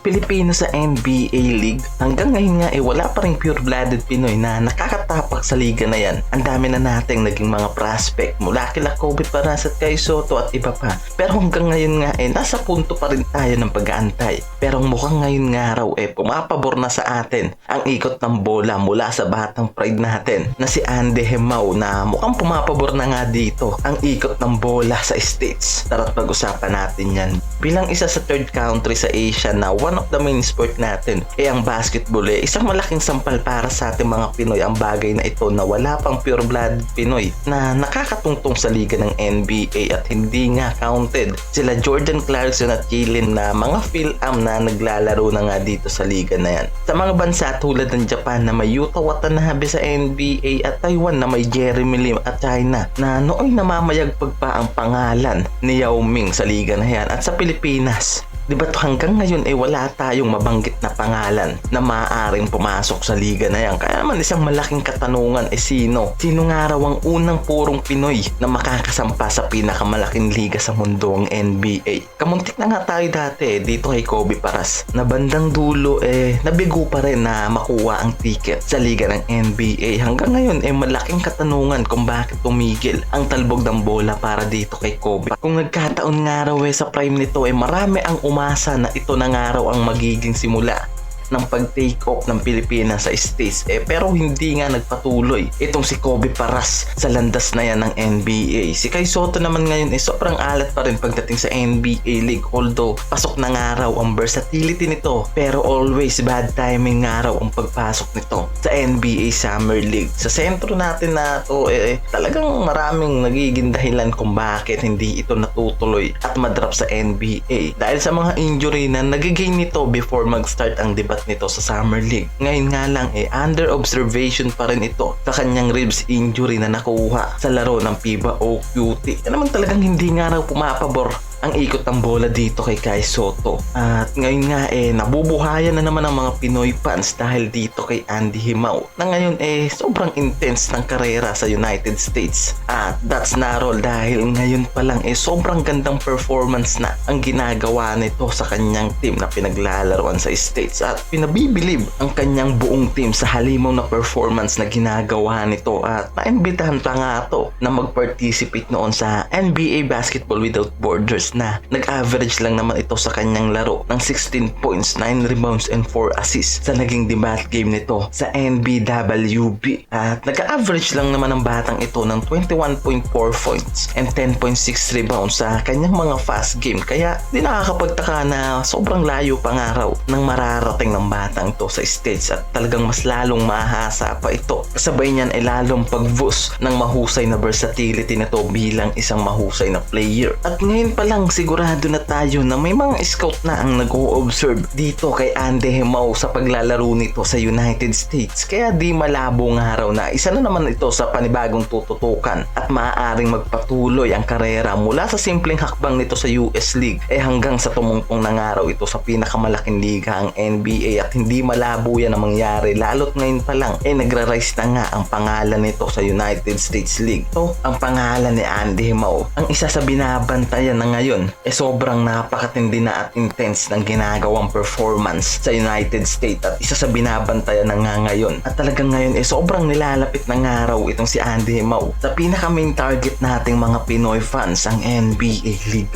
Pilipino sa NBA League. Hanggang ngayon nga wala pa rin pure-blooded Pinoy na nakakatapak sa liga na yan. Ang dami na nating naging mga prospect mula kila Kobe Paras at Kai Sotto at iba pa. Pero hanggang ngayon nga nasa punto pa rin tayo ng pag-aantay. Pero mukhang ngayon nga raw pumapabor na sa atin ang ikot ng bola mula sa batang pride natin na si Andy Hemau na mukhang pumapabor na nga dito ang ikot ng bola sa States. Tara't pag-usapan natin yan. Bilang isa sa third country sa Asia na one of the main sport natin ang basketball isang malaking sampal para sa ating mga Pinoy ang bagay na ito na wala pang pure blood Pinoy na nakakatungtong sa liga ng NBA at hindi nga counted sila Jordan Clarkson at Jalen na mga Phil-Am na naglalaro na nga dito sa liga na yan. Sa mga bansa tulad ng Japan na may Yuta Watanabe sa NBA at Taiwan na may Jeremy Lim at China na noon namamayagpag pa ang pangalan ni Yao Ming sa liga na yan. At sa Pilipinas, diba hanggang ngayon wala tayong mabanggit na pangalan na maaaring pumasok sa liga na yan. Kaya naman isang malaking katanungan sino nga raw ang unang purong Pinoy na makakasampa sa pinakamalaking liga sa mundo, ang NBA. Kamuntik na nga tayo dati dito kay Kobe Paras na bandang dulo nabigo pa rin na makuha ang ticket sa liga ng NBA. Hanggang ngayon malaking katanungan kung bakit tumigil ang talbog ng bola para dito kay Kobe. Kung nagkataon nga raw sa prime nito marami ang umasa na ito na nga raw ang magiging simula ng pag-take off ng Pilipinas sa States pero hindi nga nagpatuloy itong si Kobe Paras sa landas na yan ng NBA. Si Kai Sotto naman ngayon sobrang alat pa rin pagdating sa NBA League, although pasok na nga raw ang versatility nito pero always bad timing nga raw ang pagpasok nito sa NBA Summer League. Sa sentro natin na to talagang maraming nagiging dahilan kung bakit hindi ito natutuloy at madrop sa NBA dahil sa mga injury na nagiging nito before mag-start ang debate nito sa Summer League. Ngayon nga lang under observation pa rin ito sa kanyang ribs injury na nakuha sa laro ng FIBA OQT. Yan naman talagang hindi nga raw pumapabor ang ikot ng bola dito kay Kai Sotto. At ngayon nga nabubuhayan na naman ang mga Pinoy fans dahil dito kay Andy Hemau na ngayon sobrang intense ng karera sa United States. At that's not all dahil ngayon pa lang sobrang gandang performance na ang ginagawa nito sa kanyang team na pinaglalaruan sa States at pinabibilib ang kanyang buong team sa halimaw na performance na ginagawa nito at naimbitahan pa nga to na mag-participate noon sa NBA Basketball Without Borders na nag-average lang naman ito sa kanyang laro ng 16 points, 9 rebounds and 4 assists sa naging debut game nito sa NBWB. At nag-average lang naman ang batang ito ng 21.4 points and 10.6 rebounds sa kanyang mga fast game. Kaya di nakakapagtaka na sobrang layo pa nga raw ng mararating ng batang ito sa States at talagang mas lalong mahasa pa ito. Kasabay niyan lalong pag-boost ng mahusay na versatility nito bilang isang mahusay na player. At ngayon pa lang sigurado na tayo na may mga scout na ang nag-o-observe dito kay Andy Hemau sa paglalaro nito sa United States. Kaya di malabo nga raw na isa na naman ito sa panibagong tututukan at maaaring magpatuloy ang karera mula sa simpleng hakbang nito sa US League hanggang sa tumungtong na nga raw ito sa pinakamalaking liga ang NBA at hindi malabo yan ang mangyari lalo't ngayon pa lang nagra-rise na nga ang pangalan nito sa United States League. So, ang pangalan ni Andy Hemau ang isa sa binabantayan na ngayon sobrang napakatindi na at intense ng ginagawang performance sa United States at isa sa binabantayan na nga ngayon. At talagang ngayon sobrang nilalapit na nga raw itong si Andy Hemau sa pinaka main target nating mga Pinoy fans, ang NBA League.